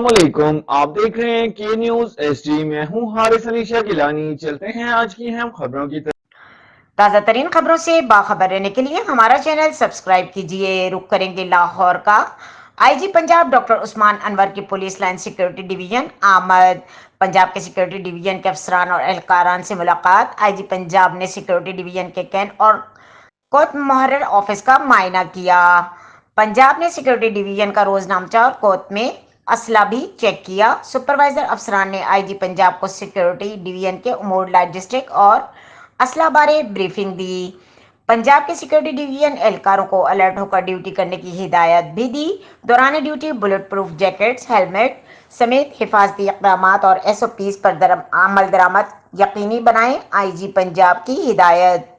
अस्सलाम वालेकुम। आप देख रहे हैं के न्यूज एसडी। मैं हूं हारिस अली शाह गिलानी। चलते हैं आज की अहम खबरों की तरफ। ताज़ा तरीन खबरों से बाखबर रहने के लिए हमारा चैनल सब्सक्राइब कीजिए। रुक करेंगे लाहौर का। आईजी पंजाब डॉक्टर उस्मान अनवर की पुलिस लाइन सिक्योरिटी डिवीजन आमद। पंजाब के सिक्योरिटी डिवीजन के अफसरान और एहलकारान से मुलाकात। आईजी पंजाब ने सिक्योरिटी डिवीजन के कैंट और कोत मुहर्रर ऑफिस का मायना किया। पंजाब ने सिक्योरिटी डिवीजन का रोजनामचा और कोत में असला भी चेक किया। सुपरवाइजर अफसरान ने आईजी पंजाब को सिक्योरिटी डिवीजन के उमूर लॉजिस्टिक और असला बारे ब्रीफिंग दी। पंजाब के सिक्योरिटी डिवीजन एहलकारों को अलर्ट होकर ड्यूटी करने की हिदायत भी दी। दौरान duty bullet proof jackets, helmet समेत हिफाजती इक़दाम और SOPs पर अमल दरामद यकीनी बनाएं। आईजी पंजाब की हिदायत।